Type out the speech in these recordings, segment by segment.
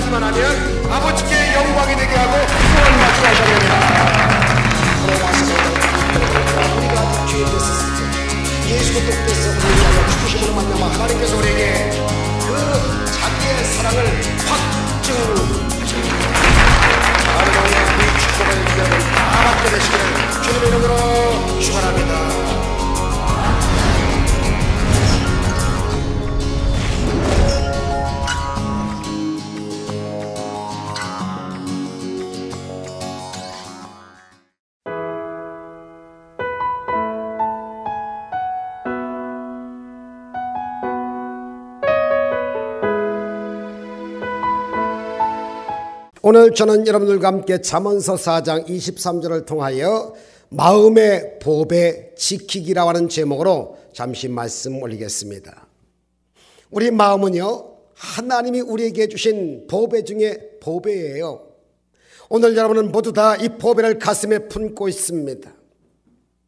하기만 하면 아버지께 영광이 되게 하고 구원받게 하시느니라. 우리가 죄에 됐었을 때 예수 그리스도께서 우리를 위하여 죽으심으로 말미암아 하나님께서 우리에게 그 자기의 사랑을 확증하셨습니다. 할렐루야. 이 축복을 여러분 다 받게 되시기를 주님의 이름으로 축원합니다. 오늘 저는 여러분들과 함께 잠언서 4장 23절을 통하여 마음의 보배 지키기라고 하는 제목으로 잠시 말씀 올리겠습니다. 우리 마음은요, 하나님이 우리에게 주신 보배 중에 보배예요. 오늘 여러분은 모두 다 이 보배를 가슴에 품고 있습니다.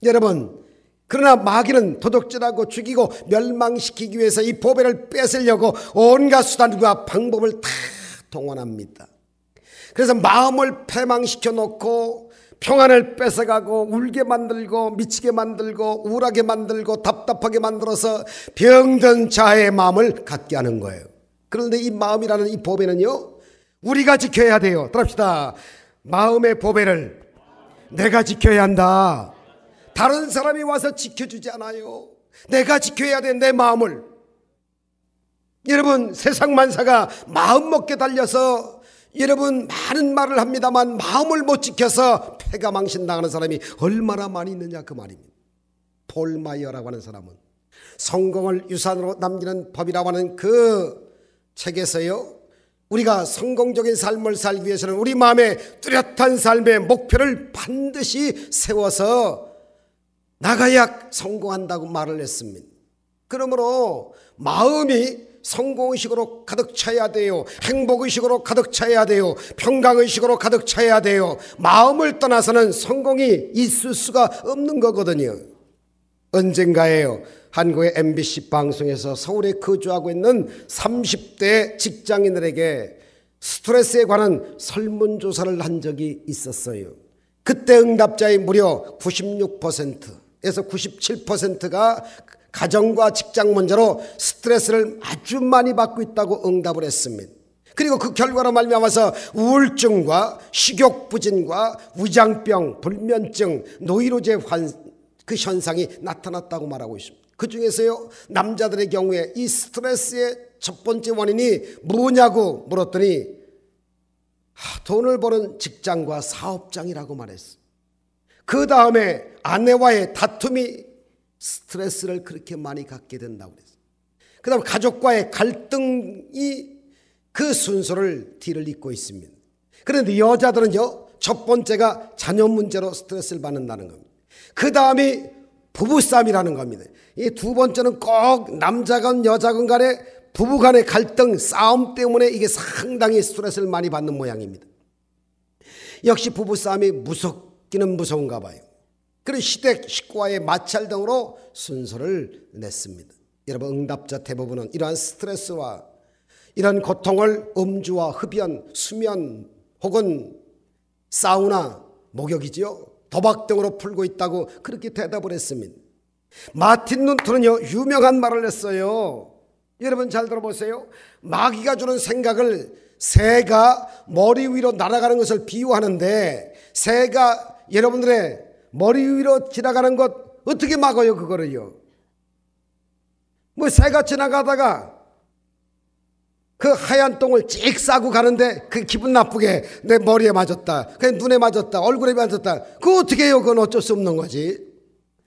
여러분, 그러나 마귀는 도둑질하고 죽이고 멸망시키기 위해서 이 보배를 뺏으려고 온갖 수단과 방법을 다 동원합니다. 그래서 마음을 패망시켜 놓고 평안을 뺏어가고 울게 만들고 미치게 만들고 우울하게 만들고 답답하게 만들어서 병든 자의 마음을 갖게 하는 거예요. 그런데 이 마음이라는 이 보배는요, 우리가 지켜야 돼요. 들읍시다. 마음의 보배를 내가 지켜야 한다. 다른 사람이 와서 지켜주지 않아요. 내가 지켜야 돼, 내 마음을. 여러분, 세상 만사가 마음 먹게 달려서 여러분 많은 말을 합니다만 마음을 못 지켜서 패가 망신당하는 사람이 얼마나 많이 있느냐 그 말입니다. 폴 마이어라고 하는 사람은 성공을 유산으로 남기는 법이라고 하는 그 책에서요, 우리가 성공적인 삶을 살기 위해서는 우리 마음에 뚜렷한 삶의 목표를 반드시 세워서 나가야 성공한다고 말을 했습니다. 그러므로 마음이 성공의식으로 가득 차야 돼요. 행복의식으로 가득 차야 돼요. 평강의식으로 가득 차야 돼요. 마음을 떠나서는 성공이 있을 수가 없는 거거든요. 언젠가에요, 한국의 MBC 방송에서 서울에 거주하고 있는 30대 직장인들에게 스트레스에 관한 설문조사를 한 적이 있었어요. 그때 응답자의 무려 96%에서 97%가 가정과 직장 문제로 스트레스를 아주 많이 받고 있다고 응답을 했습니다. 그리고 그 결과로 말미암아서 우울증과 식욕부진과 위장병, 불면증, 노이로제 그 현상이 나타났다고 말하고 있습니다. 그 중에서요, 남자들의 경우에 이 스트레스의 첫 번째 원인이 뭐냐고 물었더니 돈을 버는 직장과 사업장이라고 말했어요. 그 다음에 아내와의 다툼이 스트레스를 그렇게 많이 갖게 된다고 그랬어요. 그 다음 가족과의 갈등이 그 순서를 뒤를 잇고 있습니다. 그런데 여자들은요, 첫 번째가 자녀 문제로 스트레스를 받는다는 겁니다. 그 다음이 부부싸움이라는 겁니다. 이 두 번째는 꼭 남자건 여자건 간에 부부 간의 갈등, 싸움 때문에 이게 상당히 스트레스를 많이 받는 모양입니다. 역시 부부싸움이 무섭기는 무서운가 봐요. 그런 시댁 식구와의 마찰 등으로 순서를 냈습니다. 여러분, 응답자 대부분은 이러한 스트레스와 이런 고통을 음주와 흡연, 수면 혹은 사우나, 목욕이지요, 도박 등으로 풀고 있다고 그렇게 대답을 했습니다. 마틴 루터는요, 유명한 말을 했어요. 여러분 잘 들어보세요. 마귀가 주는 생각을 새가 머리 위로 날아가는 것을 비유하는데, 새가 여러분들의 머리 위로 지나가는 것 어떻게 막아요? 그거를요, 뭐 새가 지나가다가 그 하얀 똥을 찍 싸고 가는데 그 기분 나쁘게 내 머리에 맞았다, 그냥 눈에 맞았다, 얼굴에 맞았다, 그거 어떻게 해요? 그건 어쩔 수 없는 거지.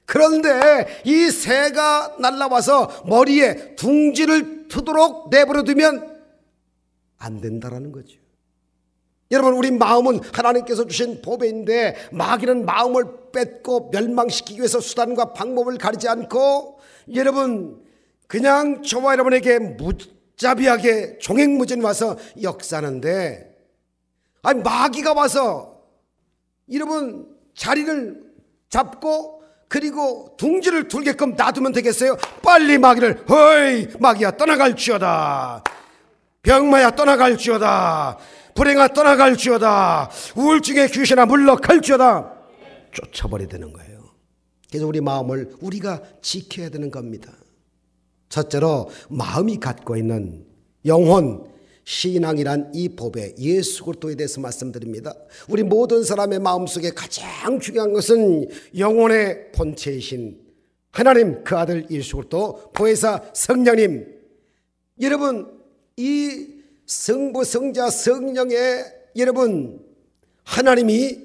그런데 이 새가 날라와서 머리에 둥지를 트도록 내버려 두면 안 된다라는 거죠. 여러분, 우리 마음은 하나님께서 주신 보배인데 마귀는 마음을 뺏고 멸망시키기 위해서 수단과 방법을 가리지 않고, 여러분, 그냥 저와 여러분에게 무자비하게 종횡무진 와서 역사하는데, 아니 마귀가 와서 여러분 자리를 잡고 그리고 둥지를 둘게끔 놔두면 되겠어요? 빨리 마귀를, 허이 마귀야 떠나갈지어다, 병마야 떠나갈지어다, 불행아 떠나갈지어다, 우울증의 귀신아 물러갈지어다 쫓아버려야 되는 거예요. 그래서 우리 마음을 우리가 지켜야 되는 겁니다. 첫째로 마음이 갖고 있는 영혼 신앙이란 이 법에 예수 그리스도에 대해서 말씀드립니다. 우리 모든 사람의 마음속에 가장 중요한 것은 영혼의 본체이신 하나님 그 아들 예수 그리스도 보혜사 성령님, 여러분 이 성부 성자 성령의 여러분 하나님이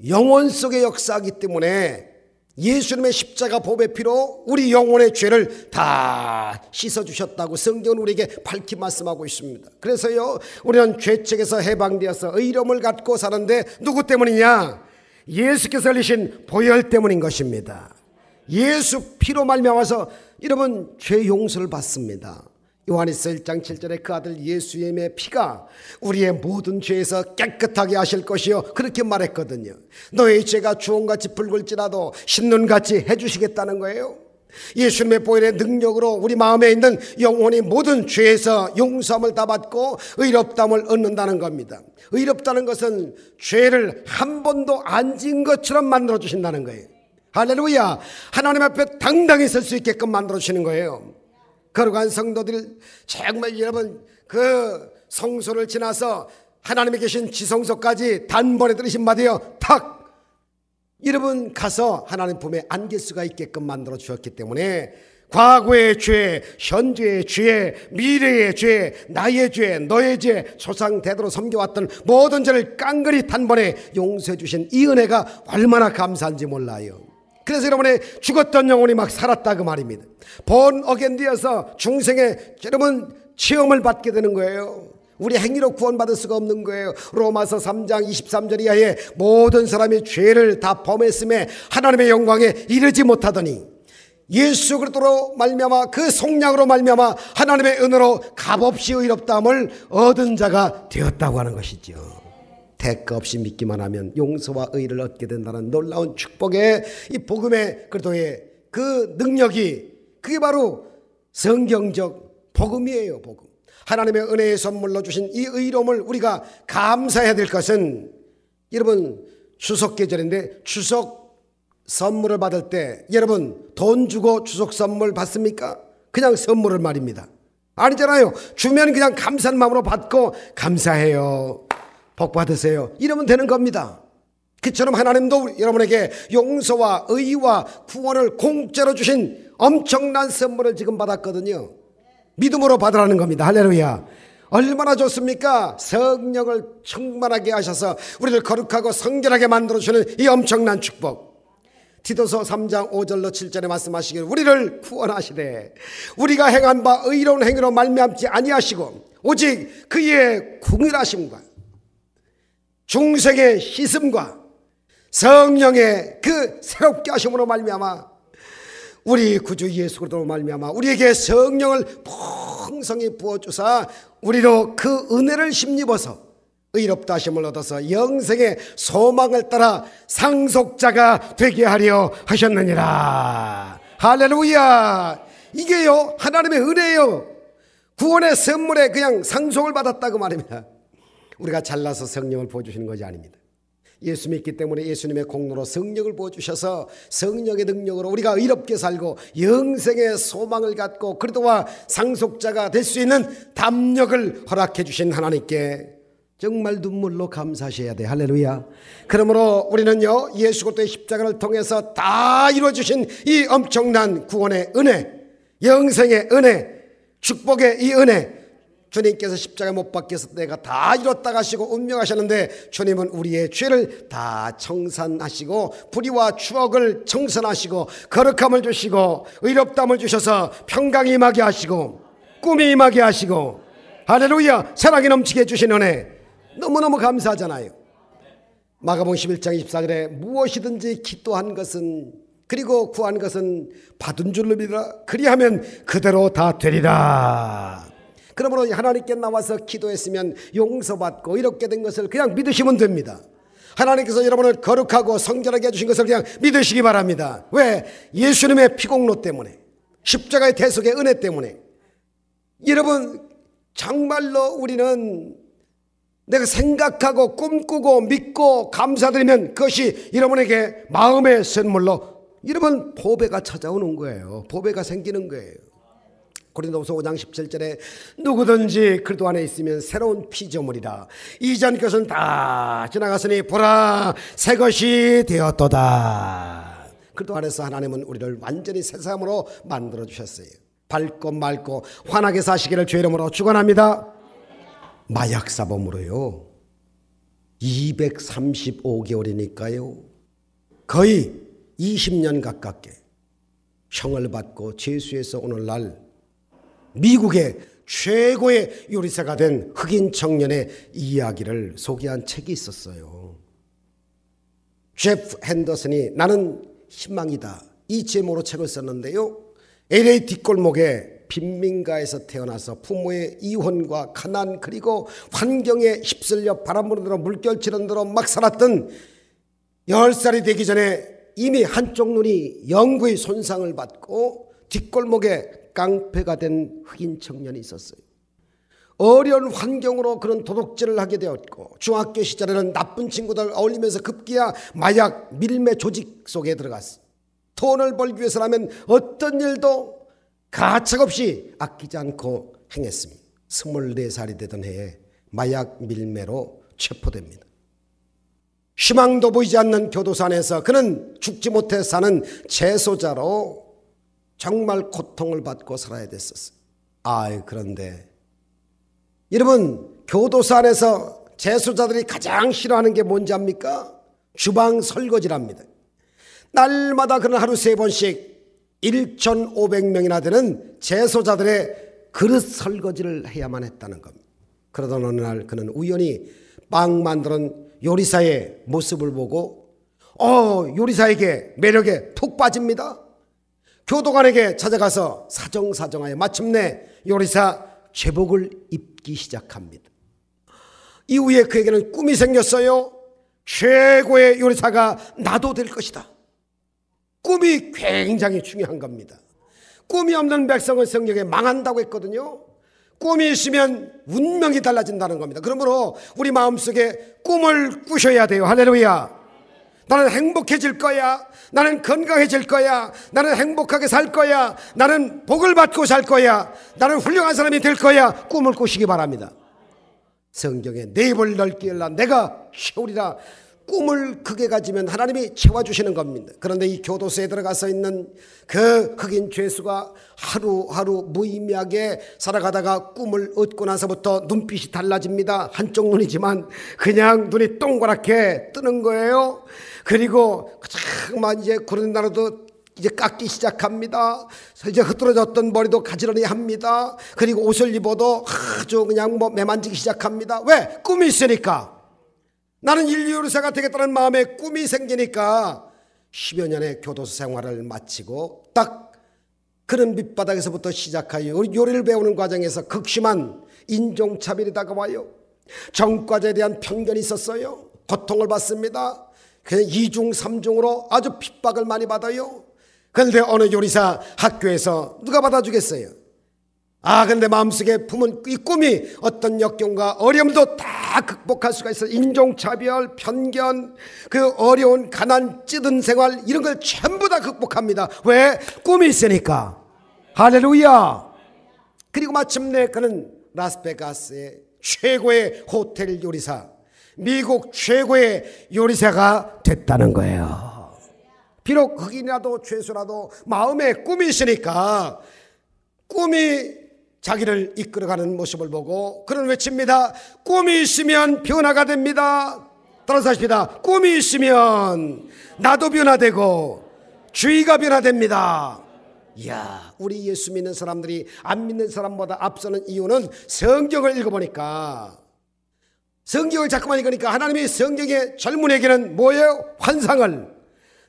영혼 속에 역사하기 때문에 예수님의 십자가 보배 피로 우리 영혼의 죄를 다 씻어주셨다고 성경은 우리에게 밝히 말씀하고 있습니다. 그래서요 우리는 죄책에서 해방되어서 의로움을 갖고 사는데 누구 때문이냐? 예수께서 흘리신 보혈 때문인 것입니다. 예수 피로 말미암아서 여러분 죄 용서를 받습니다. 요한일서 1장 7절에 그 아들 예수님의 피가 우리의 모든 죄에서 깨끗하게 하실 것이요 그렇게 말했거든요. 너의 죄가 주홍같이 붉을지라도 흰눈같이 해주시겠다는 거예요. 예수님의 보혈의 능력으로 우리 마음에 있는 영혼이 모든 죄에서 용서함을 다 받고 의롭다함을 얻는다는 겁니다. 의롭다는 것은 죄를 한 번도 안 지은 것처럼 만들어 주신다는 거예요. 할렐루야. 하나님 앞에 당당히 설 수 있게끔 만들어 주시는 거예요. 거룩한 성도들 정말 여러분 그 성소를 지나서 하나님이 계신 지성소까지 단번에 들으신 말이에요. 탁 여러분 가서 하나님 품에 안길 수가 있게끔 만들어 주셨기 때문에 과거의 죄, 현재의 죄, 미래의 죄, 나의 죄, 너의 죄, 조상 대대로 섬겨왔던 모든 죄를 깡그리 단번에 용서해 주신 이 은혜가 얼마나 감사한지 몰라요. 그래서 여러분의 죽었던 영혼이 막 살았다 그 말입니다. 본 어겐디어서 중생의 여러분 체험을 받게 되는 거예요. 우리 행위로 구원받을 수가 없는 거예요. 로마서 3장 23절 이하에 모든 사람이 죄를 다 범했음에 하나님의 영광에 이르지 못하더니 예수 그리스도로 말미암아 그 속량으로 말미암아 하나님의 은혜로 값없이 의롭다함을 얻은 자가 되었다고 하는 것이죠. 대가 없이 믿기만 하면 용서와 의를 얻게 된다는 놀라운 축복의 이 복음의 그리스도의 그 능력이 그게 바로 성경적 복음이에요. 복음. 하나님의 은혜의 선물로 주신 이 의로움을 우리가 감사해야 될 것은 여러분 추석 계절인데 추석 선물을 받을 때 여러분 돈 주고 추석 선물 받습니까? 그냥 선물을 말입니다. 아니잖아요. 주면 그냥 감사한 마음으로 받고 감사해요. 복 받으세요. 이러면 되는 겁니다. 그처럼 하나님도 여러분에게 용서와 의와 구원을 공짜로 주신 엄청난 선물을 지금 받았거든요. 믿음으로 받으라는 겁니다. 할렐루야. 얼마나 좋습니까? 성령을 충만하게 하셔서 우리를 거룩하고 성결하게 만들어주는 이 엄청난 축복. 디도서 3장 5절로 7절에 말씀하시기를 우리를 구원하시되 우리가 행한 바 의로운 행위로 말미암지 아니하시고 오직 그의 궁일하심과 중생의 희심과 성령의 그 새롭게 하심으로 말미암아 우리 구주 예수 그리스도로 말미암아 우리에게 성령을 풍성히 부어주사 우리로 그 은혜를 힘입어서 의롭다 하심을 얻어서 영생의 소망을 따라 상속자가 되게 하려 하셨느니라. 할렐루야. 이게요 하나님의 은혜예요. 구원의 선물에 그냥 상속을 받았다 그 말입니다. 우리가 잘나서 성령을 부어주시는 것이 아닙니다. 예수 믿기 때문에 예수님의 공로로 성령을 부어주셔서 성령의 능력으로 우리가 의롭게 살고 영생의 소망을 갖고 그리스도와 상속자가 될 수 있는 담력을 허락해 주신 하나님께 정말 눈물로 감사하셔야 돼. 할렐루야. 그러므로 우리는요 예수 그리스도의 십자가를 통해서 다 이루어주신 이 엄청난 구원의 은혜, 영생의 은혜, 축복의 이 은혜, 주님께서 십자가에 못 박혀서 내가 다 이뤘다 하시고 운명하셨는데 주님은 우리의 죄를 다 청산하시고 불의와 추억을 청산하시고 거룩함을 주시고 의롭다함을 주셔서 평강이 임하게 하시고 꿈이 임하게 하시고 할렐루야 사랑이 넘치게 해주신 은혜 너무너무 감사하잖아요. 마가복음 11장 24절에 무엇이든지 기도한 것은 그리고 구한 것은 받은 줄로 믿으라 그리하면 그대로 다 되리라. 그러므로 하나님께 나와서 기도했으면 용서받고 이렇게 된 것을 그냥 믿으시면 됩니다. 하나님께서 여러분을 거룩하고 성결하게 해주신 것을 그냥 믿으시기 바랍니다. 왜? 예수님의 피공로 때문에 십자가의 대속의 은혜 때문에. 여러분 정말로 우리는 내가 생각하고 꿈꾸고 믿고 감사드리면 그것이 여러분에게 마음의 선물로 여러분 보배가 찾아오는 거예요. 보배가 생기는 거예요. 고린도후서 5장 17절에 누구든지 그리스도 안에 있으면 새로운 피조물이라 이전 것은 다 지나갔으니 보라 새 것이 되었도다. 그리스도 안에서 하나님은 우리를 완전히 새 사람으로 만들어 주셨어요. 밝고 맑고 환하게 사시기를 주의 이름으로 축원합니다. 마약 사범으로요 235개월이니까요 거의 20년 가깝게 형을 받고 죄수에서 오늘날 미국의 최고의 요리사가 된 흑인 청년의 이야기를 소개한 책이 있었어요. 제프 핸더슨이 나는 희망이다 이 제목으로 책을 썼는데요, LA 뒷골목에 빈민가에서 태어나서 부모의 이혼과 가난 그리고 환경에 휩쓸려 바람 부는 대로 물결 치는 대로 막 살았던 10살이 되기 전에 이미 한쪽 눈이 영구히 손상을 받고 뒷골목에 깡패가 된 흑인 청년이 있었어요. 어려운 환경으로 그런 도둑질을 하게 되었고 중학교 시절에는 나쁜 친구들 어울리면서 급기야 마약 밀매 조직 속에 들어갔어. 돈을 벌기 위해서라면 어떤 일도 가차없이 아끼지 않고 행했습니다. 24살이 되던 해에 마약 밀매로 체포됩니다. 희망도 보이지 않는 교도소 안에서 그는 죽지 못해 사는 재소자로 정말 고통을 받고 살아야 됐었어요. 그런데 여러분 교도소 안에서 재소자들이 가장 싫어하는 게 뭔지 압니까? 주방 설거지랍니다. 날마다 그는 하루 3번씩 1,500명이나 되는 재소자들의 그릇 설거지를 해야만 했다는 겁니다. 그러던 어느 날 그는 우연히 빵 만드는 요리사의 모습을 보고 요리사에게 매력에 푹 빠집니다. 교도관에게 찾아가서 사정사정하여 마침내 요리사 제복을 입기 시작합니다. 이후에 그에게는 꿈이 생겼어요. 최고의 요리사가 나도 될 것이다. 꿈이 굉장히 중요한 겁니다. 꿈이 없는 백성은 성경에 망한다고 했거든요. 꿈이 있으면 운명이 달라진다는 겁니다. 그러므로 우리 마음속에 꿈을 꾸셔야 돼요. 할렐루야. 나는 행복해질 거야. 나는 건강해질 거야. 나는 행복하게 살 거야. 나는 복을 받고 살 거야. 나는 훌륭한 사람이 될 거야. 꿈을 꾸시기 바랍니다. 성경에 내 입을 넓게 열라 내가 채우리라. 꿈을 크게 가지면 하나님이 채워주시는 겁니다. 그런데 이 교도소에 들어가서 있는 그 흑인 죄수가 하루하루 무의미하게 살아가다가 꿈을 얻고 나서부터 눈빛이 달라집니다. 한쪽 눈이지만 그냥 눈이 동그랗게 뜨는 거예요. 그리고 막 이제 구른 나루도 이제 깎기 시작합니다. 이제 흐트러졌던 머리도 가지런히 합니다. 그리고 옷을 입어도 아주 그냥 매만지기 시작합니다. 왜? 꿈이 있으니까. 나는 인류 요리사가 되겠다는 마음에 꿈이 생기니까 10여 년의 교도소 생활을 마치고 딱 그런 밑바닥에서부터 시작하여 요리를 배우는 과정에서 극심한 인종차별이 다가와요. 전과자에 대한 편견이 있었어요. 고통을 받습니다. 그냥 2중 3중으로 아주 핍박을 많이 받아요. 그런데 어느 요리사 학교에서 누가 받아주겠어요? 근데 마음속에 품은 이 꿈이 어떤 역경과 어려움도 다 극복할 수가 있어요. 인종차별, 편견, 그 어려운 가난 찌든 생활 이런 걸 전부 다 극복합니다. 왜? 꿈이 있으니까. 할렐루야. 그리고 마침내 그는 라스베가스의 최고의 호텔 요리사, 미국 최고의 요리사가 됐다는 거예요. 비록 흑인이라도 죄수라도 마음에 꿈이 있으니까 꿈이 자기를 이끌어가는 모습을 보고 그는 외칩니다. 꿈이 있으면 변화가 됩니다. 따라서 하십니다. 꿈이 있으면 나도 변화되고 주위가 변화됩니다. 이야, 우리 예수 믿는 사람들이 안 믿는 사람보다 앞서는 이유는 성경을 읽어보니까, 성경을 자꾸만 읽으니까 하나님이 성경의 젊은에게는 뭐예요? 환상을,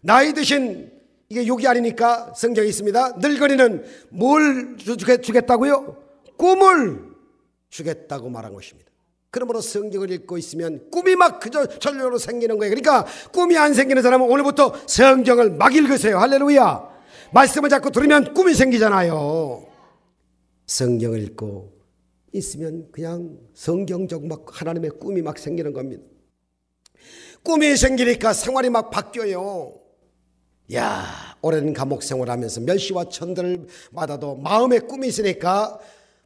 나이 드신, 이게 욕이 아니니까 성경에 있습니다. 늙은이는 뭘 주겠다고요? 꿈을 주겠다고 말한 것입니다. 그러므로 성경을 읽고 있으면 꿈이 막 그저 절로로 생기는 거예요. 그러니까 꿈이 안 생기는 사람은 오늘부터 성경을 막 읽으세요. 할렐루야. 말씀을 자꾸 들으면 꿈이 생기잖아요. 성경을 읽고 있으면 그냥 성경적 막 하나님의 꿈이 막 생기는 겁니다. 꿈이 생기니까 생활이 막 바뀌어요. 야, 오랜 감옥 생활하면서 멸시와 천대를 받아도 마음에 꿈이 있으니까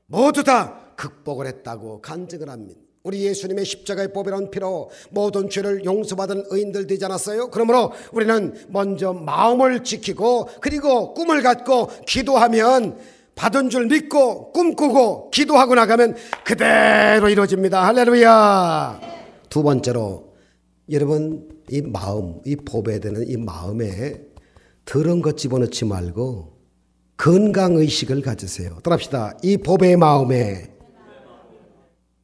모두 다 극복을 했다고 간증을 합니다. 우리 예수님의 십자가의 보배로운 피로 모든 죄를 용서받은 의인들 되지 않았어요? 그러므로 우리는 먼저 마음을 지키고 그리고 꿈을 갖고 기도하면 받은 줄 믿고 꿈꾸고 기도하고 나가면 그대로 이루어집니다. 할렐루야. 두 번째로 여러분 이 마음, 이 보배되는 이 마음에 더러운 것 집어넣지 말고 건강의식을 가지세요. 따라합시다. 이 보배의 마음에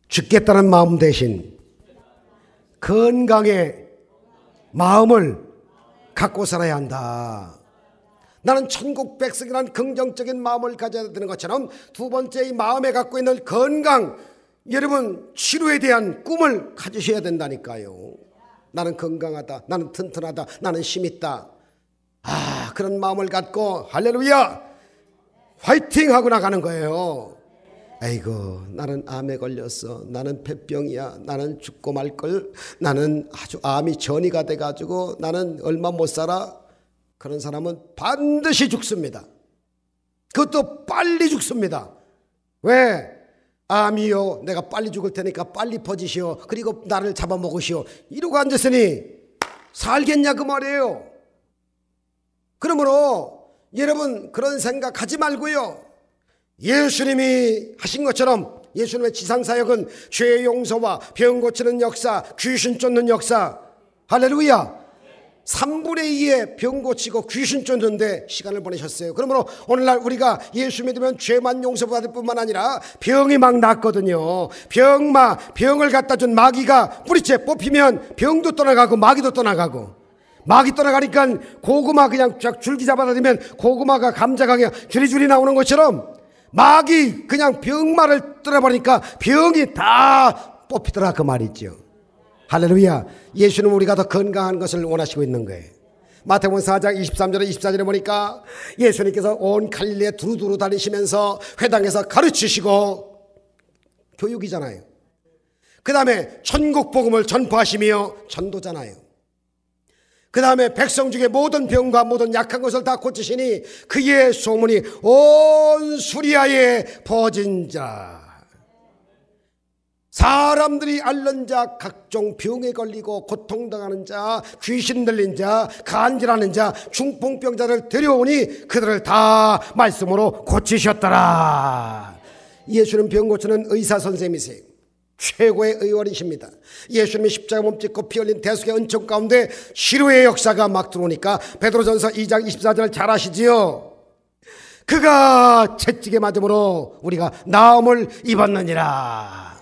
죽겠다는 마음 대신 건강의 마음을 갖고 살아야 한다. 나는 천국 백성이라는 긍정적인 마음을 가져야 되는 것처럼 두 번째 이 마음에 갖고 있는 건강, 여러분 치료에 대한 꿈을 가지셔야 된다니까요. 나는 건강하다, 나는 튼튼하다, 나는 힘있다. 그런 마음을 갖고 할렐루야 화이팅 하고 나가는 거예요. 아이고 나는 암에 걸렸어, 나는 폐병이야, 나는 죽고 말걸, 나는 아주 암이 전이가 돼가지고 나는 얼마 못 살아. 그런 사람은 반드시 죽습니다. 그것도 빨리 죽습니다. 왜? 암이요 내가 빨리 죽을 테니까 빨리 퍼지시오, 그리고 나를 잡아먹으시오 이러고 앉았으니 살겠냐 그 말이에요. 그러므로 여러분 그런 생각하지 말고요, 예수님이 하신 것처럼 예수님의 지상사역은 죄 용서와 병 고치는 역사, 귀신 쫓는 역사. 할렐루야. 3분의 2의 병 고치고 귀신 쫓는데 시간을 보내셨어요. 그러므로 오늘날 우리가 예수 믿으면 죄만 용서받을 뿐만 아니라 병이 막 낫거든요. 병을 갖다 준 마귀가 뿌리채 뽑히면 병도 떠나가고 마귀도 떠나가고, 마귀 떠나가니까 고구마 그냥 쫙 줄기 잡아다니면 고구마가 감자가 그냥 줄이줄이 나오는 것처럼 마귀 그냥 병마를 떠나버리니까 병이 다 뽑히더라 그 말이죠. 할렐루야. 예수는 우리가 더 건강한 것을 원하시고 있는 거예요. 마태복음 4장 23절에 24절에 보니까 예수님께서 온 갈릴리에 두루두루 다니시면서 회당에서 가르치시고, 교육이잖아요. 그 다음에 천국 복음을 전파하시며 전도잖아요. 그 다음에 백성 중에 모든 병과 모든 약한 것을 다 고치시니 그의 소문이 온 수리아에 퍼진 자, 사람들이 앓는 자, 각종 병에 걸리고 고통당하는 자, 귀신 들린 자, 간질하는 자, 중풍병자를 데려오니 그들을 다 말씀으로 고치셨더라. 예수는 병 고치는 의사 선생님이세요. 최고의 의원이십니다. 예수님이 십자가 몸짓고 피 흘린 대속의 은총 가운데 치료의 역사가 막 들어오니까 베드로전서 2장 24절을 잘 아시지요. 그가 채찍에 맞음으로 우리가 나음을 입었느니라.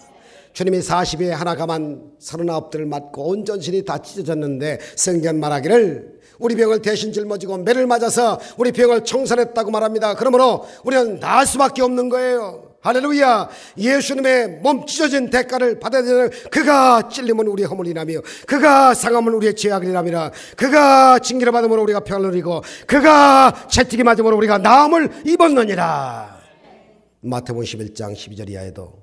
주님이 40에 하나 가만 39대를 맞고 온 전신이 다 찢어졌는데 성경 말하기를 우리 병을 대신 짊어지고 매를 맞아서 우리 병을 청산했다고 말합니다. 그러므로 우리는 나을 수밖에 없는 거예요. 할렐루야. 예수님의 몸 찢어진 대가를 받아야 되는, 그가 찔림은 우리의 허물이라며 그가 상함은 우리의 죄악이라며 그가 징계를 받음으로 우리가 평안을 누리고 그가 채찍이 맞음으로 우리가 나음을 입었느니라. 마태복음 11장 12절 이하에도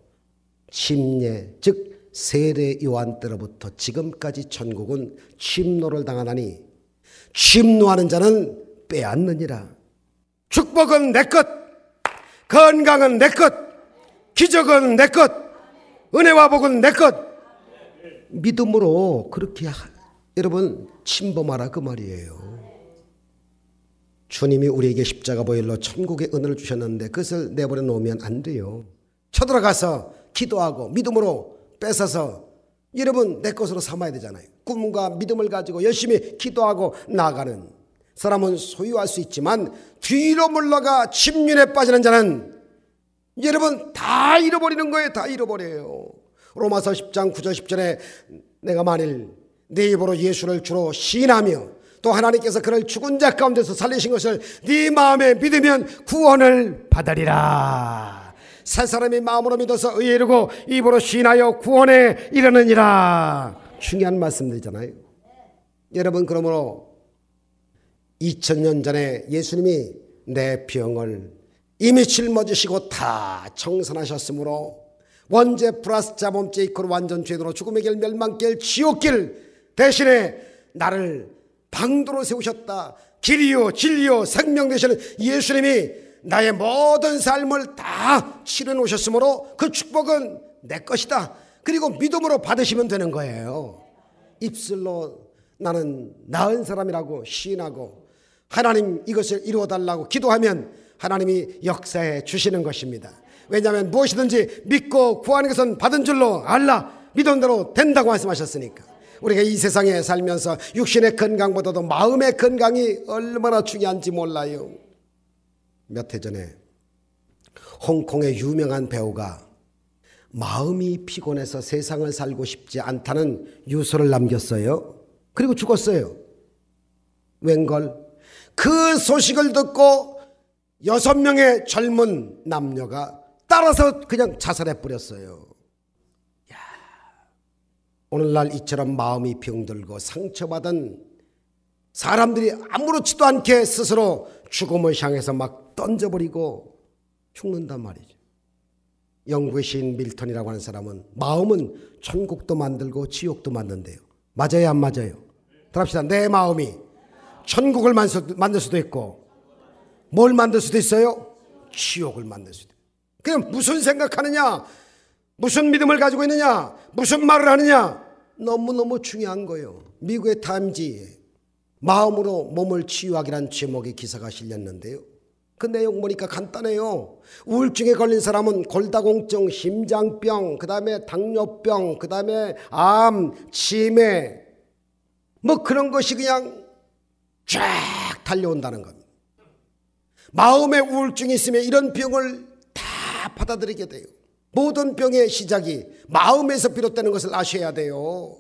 침례 즉 세례 요한 때로부터 지금까지 천국은 침노를 당하나니 침노하는 자는 빼앗느니라. 축복은 내 것, 건강은 내 것, 기적은 내 것, 은혜와 복은 내 것. 믿음으로 그렇게 여러분 침범하라 그 말이에요. 주님이 우리에게 십자가 보혈로 천국의 은혜를 주셨는데 그것을 내버려 놓으면 안 돼요. 쳐들어가서 기도하고 믿음으로 뺏어서 여러분 내 것으로 삼아야 되잖아요. 꿈과 믿음을 가지고 열심히 기도하고 나아가는 사람은 소유할 수 있지만 뒤로 물러가 침륜에 빠지는 자는 여러분 다 잃어버리는 거예요. 다 잃어버려요. 로마서 10장 9절 10절에 내가 만일 네 입으로 예수를 주로 시인하며 또 하나님께서 그를 죽은 자 가운데서 살리신 것을 네 마음에 믿으면 구원을 받으리라. 새 사람이 마음으로 믿어서 의에 이르고 입으로 시인하여 구원에 이르느니라. 중요한 말씀들이잖아요. 여러분 그러므로 2000년 전에 예수님이 내 병을 이미 짊어지시고 다 청산하셨으므로 원죄 플러스 자범죄 이퀄 완전 죄도로 죽음의 길 멸망길 지옥길 대신에 나를 방도로 세우셨다. 길이요 진리요 생명 되시는 예수님이 나의 모든 삶을 다 치러 놓으셨으므로 그 축복은 내 것이다. 그리고 믿음으로 받으시면 되는 거예요. 입술로 나는 나은 사람이라고 시인하고 하나님 이것을 이루어달라고 기도하면 하나님이 역사해 주시는 것입니다. 왜냐하면 무엇이든지 믿고 구하는 것은 받은 줄로 알라. 믿음대로 된다고 말씀하셨으니까. 우리가 이 세상에 살면서 육신의 건강보다도 마음의 건강이 얼마나 중요한지 몰라요. 몇 해 전에 홍콩의 유명한 배우가 마음이 피곤해서 세상을 살고 싶지 않다는 유서를 남겼어요. 그리고 죽었어요. 웬걸? 그 소식을 듣고 6명의 젊은 남녀가 따라서 그냥 자살해 버렸어요. 오늘날 이처럼 마음이 병들고 상처받은 사람들이 아무렇지도 않게 스스로 죽음을 향해서 막 던져버리고 죽는단 말이죠. 영국의 시인 밀턴이라고 하는 사람은 마음은 천국도 만들고 지옥도 만든대요. 맞아요, 안 맞아요? 들합시다. 내 마음이 천국을 만들 수도 있고 뭘 만들 수도 있어요? 지옥을 만들 수도 있어요. 그냥 무슨 생각하느냐, 무슨 믿음을 가지고 있느냐, 무슨 말을 하느냐, 너무너무 중요한 거예요. 미국의 타임지에 마음으로 몸을 치유하기란 제목의 기사가 실렸는데요. 그 내용 보니까 간단해요. 우울증에 걸린 사람은 골다공증, 심장병, 그 다음에 당뇨병, 그 다음에 암, 치매 뭐 그런 것이 그냥 쫙 달려온다는 겁니다. 마음에 우울증이 있으면 이런 병을 다 받아들이게 돼요. 모든 병의 시작이 마음에서 비롯되는 것을 아셔야 돼요.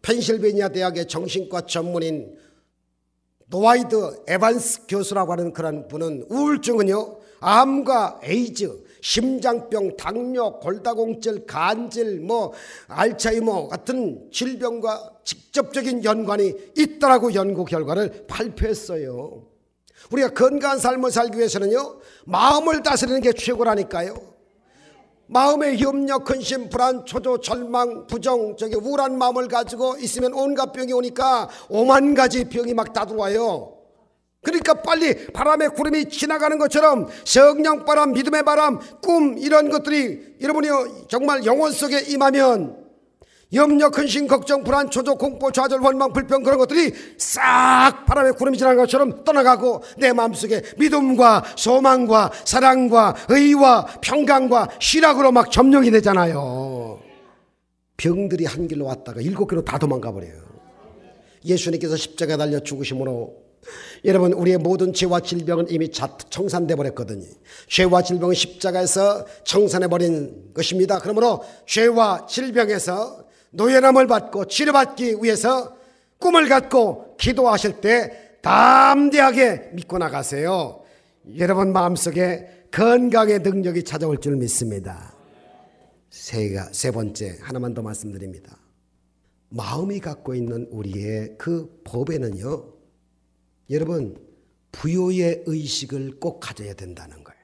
펜실베니아 대학의 정신과 전문인 노와이드 에반스 교수라고 하는 그런 분은 우울증은요, 암과 에이즈, 심장병, 당뇨, 골다공증, 간질, 알츠하이머 같은 질병과 직접적인 연관이 있다라고 연구 결과를 발표했어요. 우리가 건강한 삶을 살기 위해서는요, 마음을 다스리는 게 최고라니까요. 마음의 염려, 근심, 불안, 초조, 절망, 부정, 우울한 마음을 가지고 있으면 온갖 병이 오니까 5만 가지 병이 막 다 들어와요. 그러니까 빨리 바람의 구름이 지나가는 것처럼 성령 바람, 믿음의 바람, 꿈 이런 것들이 여러분이 정말 영혼 속에 임하면 염려, 근심, 걱정, 불안, 초조, 공포, 좌절, 원망, 불평 그런 것들이 싹 바람의 구름이 지나가는 것처럼 떠나가고 내 마음속에 믿음과 소망과 사랑과 의와 평강과 희락으로 막 점령이 되잖아요. 병들이 한 길로 왔다가 7길로 다 도망가 버려요. 예수님께서 십자가에 달려 죽으심으로 여러분 우리의 모든 죄와 질병은 이미 청산돼 버렸거든요. 죄와 질병은 십자가에서 청산해 버린 것입니다. 그러므로 죄와 질병에서 노예남을 받고 치료받기 위해서 꿈을 갖고 기도하실 때 담대하게 믿고 나가세요. 여러분 마음속에 건강의 능력이 찾아올 줄 믿습니다. 세 번째 하나만 더 말씀드립니다. 마음이 갖고 있는 우리의 그 법에는요, 여러분 부요의 의식을 꼭 가져야 된다는 거예요.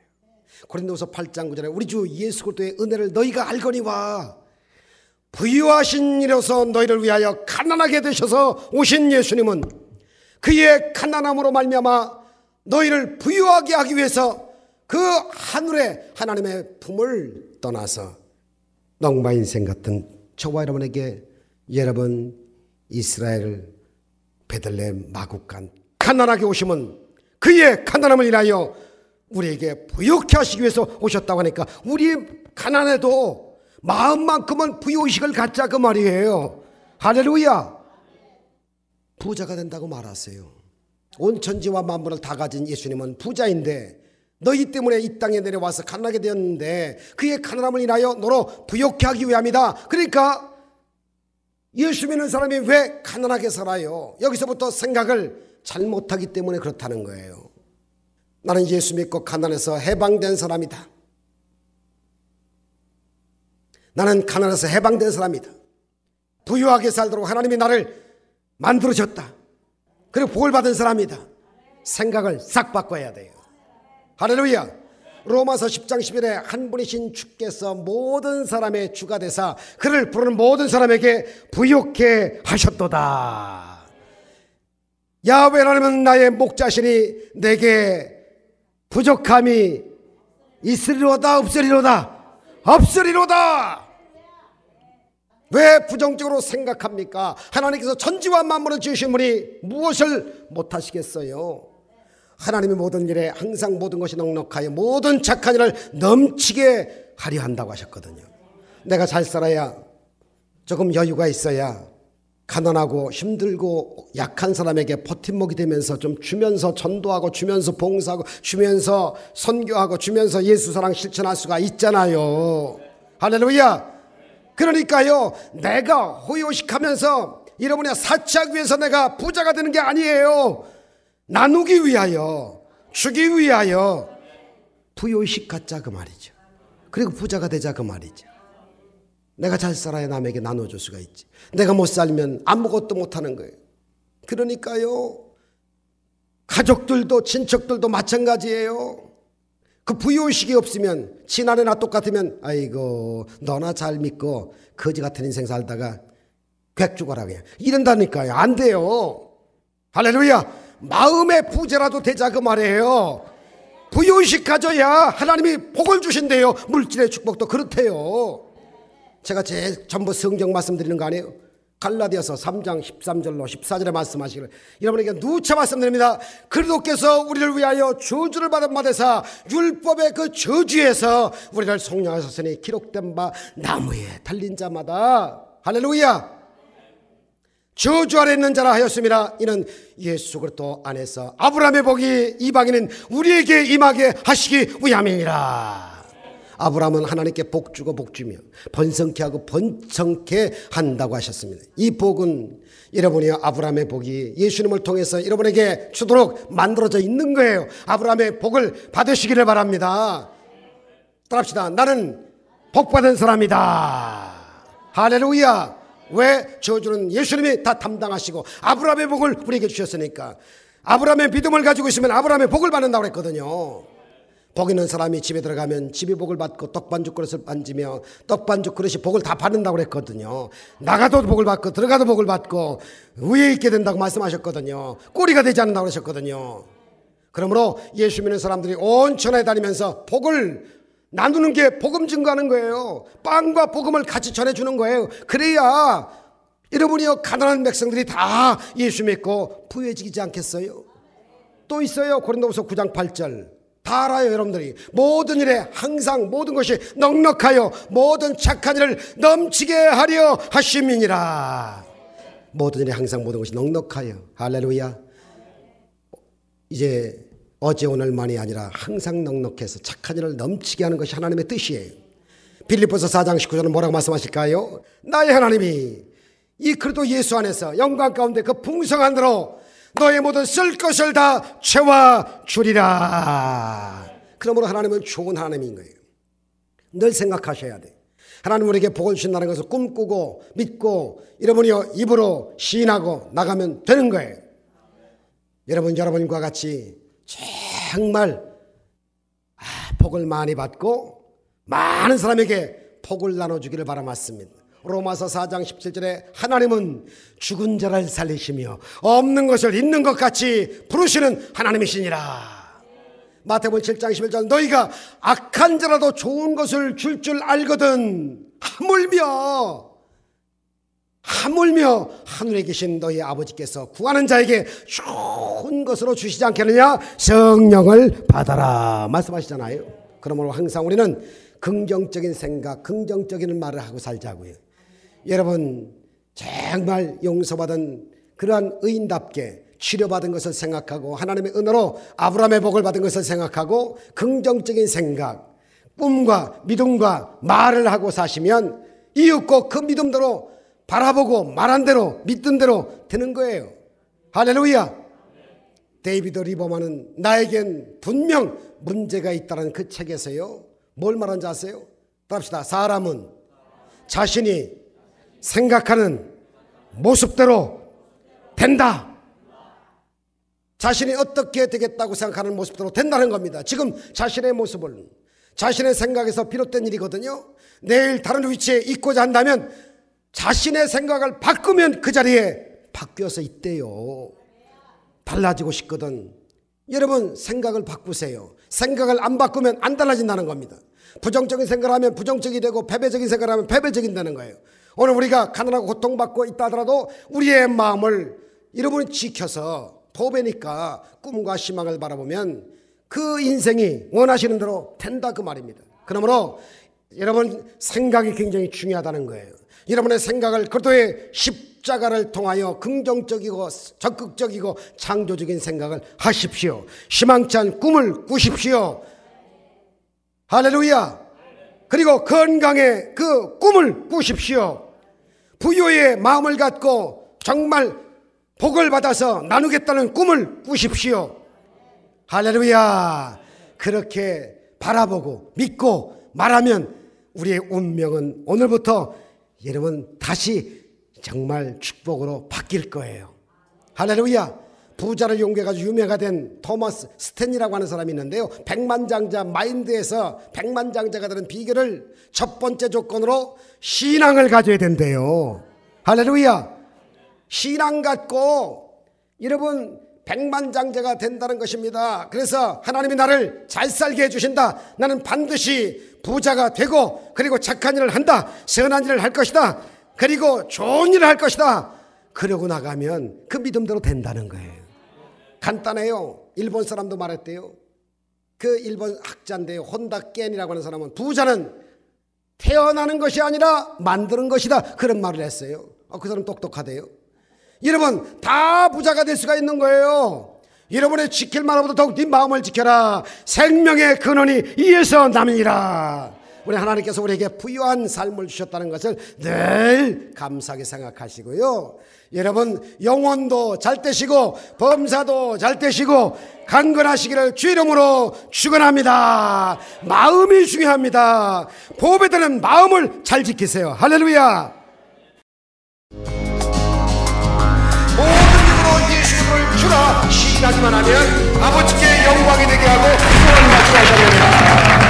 고린도서 8장 9절에 우리 주 예수 그리스도의 은혜를 너희가 알거니와 부유하신 이로서 너희를 위하여 가난하게 되셔서 오신 예수님은 그의 가난함으로 말미암아 너희를 부유하게 하기 위해서 그 하늘에 하나님의 품을 떠나서 넝마 인생 같은 저와 여러분에게 여러분 이스라엘 베들레헴 마국간 가난하게 오시면 그의 가난함을 인하여 우리에게 부유케 하시기 위해서 오셨다고 하니까 우리 가난해도 마음만큼은 부유의식을 갖자 그 말이에요. 할렐루야. 부자가 된다고 말하세요. 온 천지와 만물을 다 가진 예수님은 부자인데 너희 때문에 이 땅에 내려와서 가난하게 되었는데 그의 가난함을 인하여 너로 부유케 하기 위함이다. 그러니까 예수 믿는 사람이 왜 가난하게 살아요? 여기서부터 생각을 잘못하기 때문에 그렇다는 거예요. 나는 예수 믿고 가난해서 해방된 사람이다. 나는 가난해서 해방된 사람이다. 부유하게 살도록 하나님이 나를 만들어줬다. 그리고 복을 받은 사람이다. 생각을 싹 바꿔야 돼요. 할렐루야. 로마서 10장 11에 한 분이신 주께서 모든 사람의 주가 되사 그를 부르는 모든 사람에게 부욕해 하셨도다. 야훼 하나님은 나의 목자시니 내게 부족함이 있으리로다 없으리로다? 없으리로다. 왜 부정적으로 생각합니까? 하나님께서 천지와 만물을 지으신 분이 무엇을 못하시겠어요? 하나님의 모든 일에 항상 모든 것이 넉넉하여 모든 착한 일을 넘치게 하려 한다고 하셨거든요. 내가 잘 살아야, 조금 여유가 있어야 가난하고 힘들고 약한 사람에게 버팀목이 되면서 좀 주면서 전도하고 주면서 봉사하고 주면서 선교하고 주면서 예수 사랑 실천할 수가 있잖아요. 할렐루야. 그러니까요, 내가 호요식하면서 여러분의 사치하기 위해서 내가 부자가 되는 게 아니에요. 나누기 위하여, 주기 위하여 부요식 갖자 그 말이죠. 그리고 부자가 되자 그 말이죠. 내가 잘 살아야 남에게 나눠줄 수가 있지. 내가 못 살면 아무것도 못하는 거예요. 그러니까요, 가족들도 친척들도 마찬가지예요. 그 부요식이 없으면, 지난해나 똑같으면 아이고 너나 잘 믿고 거지 같은 인생 살다가 객 죽어라 그냥 이런다니까요. 안 돼요. 할렐루야. 마음의 부자라도 되자 그 말이에요. 부요식 가져야 하나님이 복을 주신대요. 물질의 축복도 그렇대요. 제가 제일 전부 성경 말씀드리는 거 아니에요? 갈라디아서 3장 13절로 14절에 말씀하시기를 여러분에게 누차 말씀드립니다. 그리스도께서 우리를 위하여 저주를 받은 바 되사 율법의 그 저주에서 우리를 속량하셨으니 기록된 바 나무에 달린 자마다 할렐루야 저주 아래 있는 자라 하였습니다. 이는 예수 그리스도 안에서 아브라함의 복이 이방인은 우리에게 임하게 하시기 위함이니라. 아브라함은 하나님께 복 주고 복 주며 번성케 하고 번성케 한다고 하셨습니다. 이 복은 여러분이 아브라함의 복이 예수님을 통해서 여러분에게 주도록 만들어져 있는 거예요. 아브라함의 복을 받으시기를 바랍니다. 따라합시다. 나는 복받은 사람이다. 할렐루야. 왜? 저주는 예수님이 다 담당하시고 아브라함의 복을 우리에게 주셨으니까. 아브라함의 믿음을 가지고 있으면 아브라함의 복을 받는다고 했거든요. 복 있는 사람이 집에 들어가면 집이 복을 받고 떡반죽 그릇을 만지며 떡반죽 그릇이 복을 다 받는다고 그랬거든요. 나가도 복을 받고 들어가도 복을 받고 위에 있게 된다고 말씀하셨거든요. 꼬리가 되지 않는다고 그러셨거든요. 그러므로 예수 믿는 사람들이 온 천하에 다니면서 복을 나누는 게 복음 증거하는 거예요. 빵과 복음을 같이 전해주는 거예요. 그래야 여러분이요 가난한 백성들이 다 예수 믿고 부유해지지 않겠어요? 또 있어요. 고린도후서 9장 8절 다 알아요. 여러분들이 모든 일에 항상 모든 것이 넉넉하여 모든 착한 일을 넘치게 하려 하심이니라. 모든 일에 항상 모든 것이 넉넉하여. 할렐루야. 이제 어제 오늘만이 아니라 항상 넉넉해서 착한 일을 넘치게 하는 것이 하나님의 뜻이에요. 빌립보서 4장 19절은 뭐라고 말씀하실까요? 나의 하나님이 이 그리스도 예수 안에서 영광 가운데 그 풍성한 대로 너의 모든 쓸 것을 다 채워주리라. 그러므로 하나님은 좋은 하나님인 거예요. 늘 생각하셔야 돼. 하나님 우리에게 복을 주신다는 것을 꿈꾸고 믿고 여러분이 입으로 시인하고 나가면 되는 거예요. 여러분과 같이 정말 복을 많이 받고 많은 사람에게 복을 나눠주기를 바라맙습니다. 로마서 4장 17절에 하나님은 죽은 자를 살리시며 없는 것을 있는 것 같이 부르시는 하나님이시니라. 마태복음 7장 21절 너희가 악한 자라도 좋은 것을 줄 알거든 하물며 하늘에 계신 너희 아버지께서 구하는 자에게 좋은 것으로 주시지 않겠느냐? 성령을 받아라 말씀하시잖아요. 그러므로 항상 우리는 긍정적인 생각, 긍정적인 말을 하고 살자고요. 여러분 정말 용서받은 그러한 의인답게 치료받은 것을 생각하고 하나님의 은혜로 아브라함의 복을 받은 것을 생각하고 긍정적인 생각, 꿈과 믿음과 말을 하고 사시면 이윽고 그 믿음대로 바라보고 말한 대로 믿던 대로 되는 거예요. 할렐루야. 데이비드 리버만은 나에겐 분명 문제가 있다는 그 책에서요 뭘 말한지 아세요? 답시다. 사람은 자신이 생각하는 모습대로 된다. 자신이 어떻게 되겠다고 생각하는 모습대로 된다는 겁니다. 지금 자신의 모습을, 자신의 생각에서 비롯된 일이거든요. 내일 다른 위치에 있고자 한다면 자신의 생각을 바꾸면 그 자리에 바뀌어서 있대요. 달라지고 싶거든. 여러분, 생각을 바꾸세요. 생각을 안 바꾸면 안 달라진다는 겁니다. 부정적인 생각을 하면 부정적이 되고 패배적인 생각을 하면 패배적인다는 거예요. 오늘 우리가 가난하고 고통받고 있다 하더라도 우리의 마음을 여러분이 지켜서 보배니까 꿈과 희망을 바라보면 그 인생이 원하시는 대로 된다 그 말입니다. 그러므로 여러분, 생각이 굉장히 중요하다는 거예요. 여러분의 생각을 그리스도의 십자가를 통하여 긍정적이고 적극적이고 창조적인 생각을 하십시오. 희망찬 꿈을 꾸십시오. 할렐루야. 그리고 건강의 그 꿈을 꾸십시오. 부유의 마음을 갖고 정말 복을 받아서 나누겠다는 꿈을 꾸십시오. 할렐루야. 그렇게 바라보고 믿고 말하면 우리의 운명은 오늘부터 여러분 다시 정말 축복으로 바뀔 거예요. 할렐루야. 부자를 용기해가지고 유명가 된 토마스 스탠리라고 하는 사람이 있는데요, 백만장자 마인드에서 백만장자가 되는 비결을 첫 번째 조건으로 신앙을 가져야 된대요. 할렐루야. 신앙 갖고 여러분 백만장자가 된다는 것입니다. 그래서 하나님이 나를 잘 살게 해주신다. 나는 반드시 부자가 되고 그리고 착한 일을 한다. 선한 일을 할 것이다. 그리고 좋은 일을 할 것이다. 그러고 나가면 그 믿음대로 된다는 거예요. 간단해요. 일본 사람도 말했대요. 그 일본 학자인데요, 혼다 깬이라고 하는 사람은 부자는 태어나는 것이 아니라 만드는 것이다, 그런 말을 했어요. 그 사람 똑똑하대요. 여러분, 다 부자가 될 수가 있는 거예요. 여러분의 지킬 만보다 더욱 네 마음을 지켜라. 생명의 근원이 이에서 남이니라. 우리 하나님께서 우리에게 부유한 삶을 주셨다는 것을 늘 감사하게 생각하시고요. 여러분, 영혼도 잘 되시고 범사도 잘 되시고 강건하시기를 주 이름으로 축원합니다. 마음이 중요합니다. 보배되는 마음을 잘 지키세요. 할렐루야. 모든 힘으로 예수를 주라 시인하기만 하면 아버지께 영광이 되게 하고 구원받게 하시리라.